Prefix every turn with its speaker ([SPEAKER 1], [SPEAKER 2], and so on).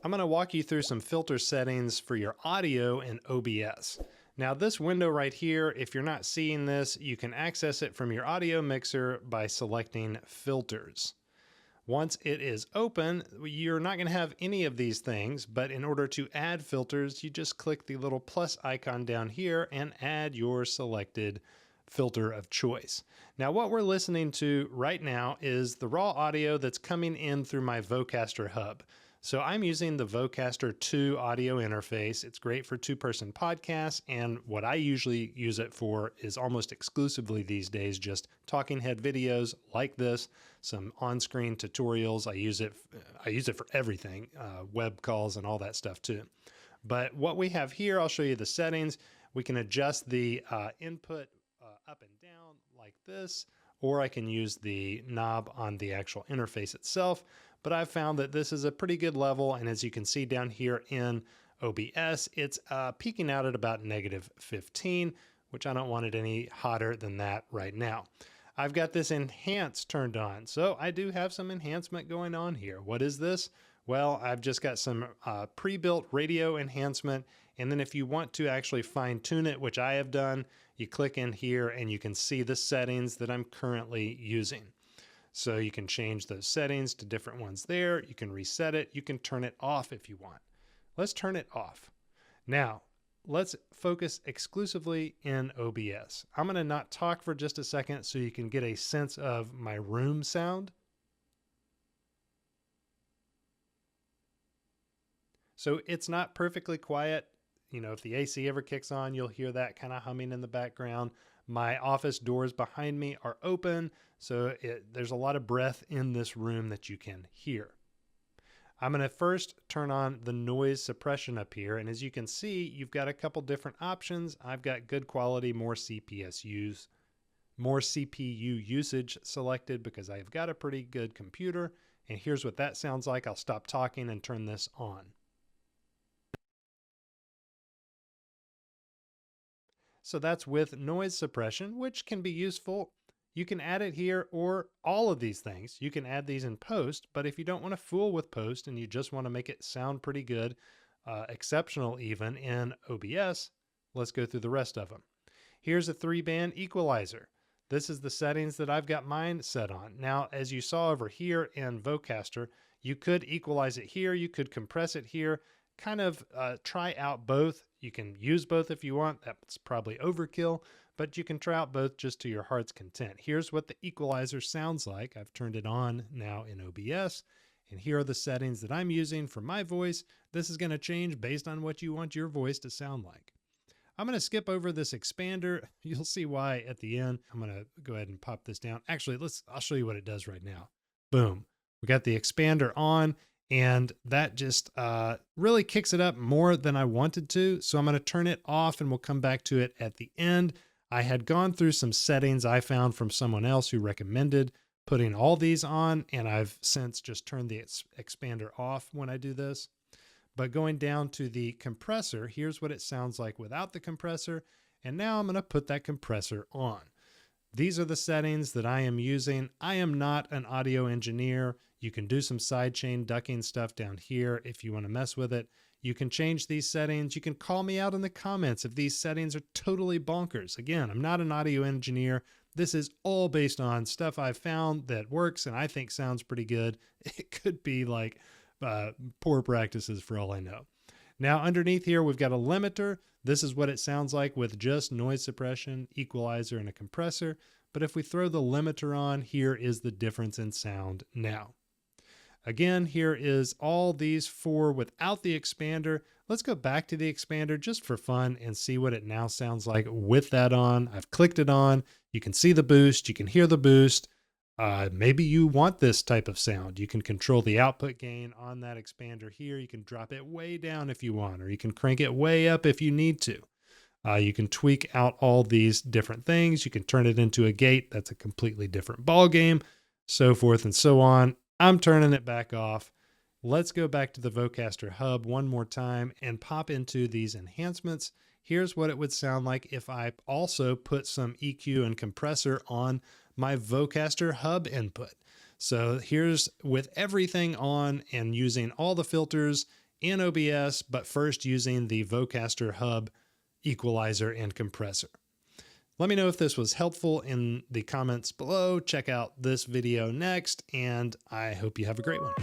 [SPEAKER 1] I'm going to walk you through some filter settings for your audio in OBS. Now this window right here, if you're not seeing this, you can access it from your audio mixer by selecting filters. Once it is open, you're not going to have any of these things, but in order to add filters, you just click the little plus icon down here and add your selected filter of choice. Now what we're listening to right now is the raw audio that's coming in through my Vocaster hub. So I'm using the Vocaster Two audio interface. It's great for two-person podcasts, and what I usually use it for is almost exclusively these days just talking head videos like this, some on-screen tutorials. I use it for everything, web calls and all that stuff too. But what we have here, I'll show you the settings. We can adjust the input up and down like this, or I can use the knob on the actual interface itself. But I've found that this is a pretty good level, and as you can see down here in OBS, it's peaking out at about -15, which I don't want it any hotter than that right now. I've got this enhance turned on, so I do have some enhancement going on here. What is this? Well, I've just got some pre-built radio enhancement, and then if you want to actually fine-tune it, which I have done, you click in here and you can see the settings that I'm currently using. So you can change those settings to different ones there. You can reset it. You can turn it off if you want. Let's turn it off. Now, let's focus exclusively in OBS. I'm going to not talk for just a second so you can get a sense of my room sound. So it's not perfectly quiet. You know, if the AC ever kicks on, you'll hear that kind of humming in the background. My office doors behind me are open, so there's a lot of breath in this room that you can hear. I'm going to first turn on the noise suppression up here, and as you can see, you've got a couple different options. I've got good quality, more CPU usage selected because I've got a pretty good computer, and here's what that sounds like. I'll stop talking and turn this on. So that's with noise suppression, which can be useful. You can add it here or all of these things. You can add these in post, but if you don't want to fool with post and you just want to make it sound pretty good, exceptional even in OBS, let's go through the rest of them. Here's a 3-band equalizer. This is the settings that I've got mine set on. Now, as you saw over here in Vocaster, you could equalize it here, you could compress it here, kind of try out both. You can use both if you want. That's probably overkill, but you can try out both just to your heart's content. Here's what the equalizer sounds like. I've turned it on now in OBS, and here are the settings that I'm using for my voice. This is going to change based on what you want your voice to sound like. I'm going to skip over this expander. You'll see why at the end. I'm going to go ahead and pop this down. Actually, I'll show you what it does right now. Boom. We got the expander on, and that just really kicks it up more than I wanted to. So I'm going to turn it off, and we'll come back to it at the end. I had gone through some settings I found from someone else who recommended putting all these on, and I've since just turned the expander off when I do this. But going down to the compressor, here's what it sounds like without the compressor. And now I'm going to put that compressor on. These are the settings that I am using. I am not an audio engineer. You can do some sidechain ducking stuff down here if you want to mess with it. You can change these settings. You can call me out in the comments if these settings are totally bonkers. Again, I'm not an audio engineer. This is all based on stuff I've found that works and I think sounds pretty good. It could be like poor practices for all I know. Now underneath here, we've got a limiter. This is what it sounds like with just noise suppression, equalizer, and a compressor. But if we throw the limiter on, here is the difference in sound now. Again, here is all these four without the expander. Let's go back to the expander just for fun and see what it now sounds like with that on. I've clicked it on. You can see the boost. You can hear the boost. Maybe you want this type of sound. You can control the output gain on that expander here. You can drop it way down if you want, or you can crank it way up if you need to. You can tweak out all these different things. You can turn it into a gate. That's a completely different ball game, so forth and so on. I'm turning it back off. Let's go back to the Vocaster hub one more time and pop into these enhancements. Here's what it would sound like if I also put some EQ and compressor on my Vocaster hub input. So here's with everything on and using all the filters in OBS, but first using the Vocaster hub, equalizer, and compressor. Let me know if this was helpful in the comments below. Check out this video next, and I hope you have a great one.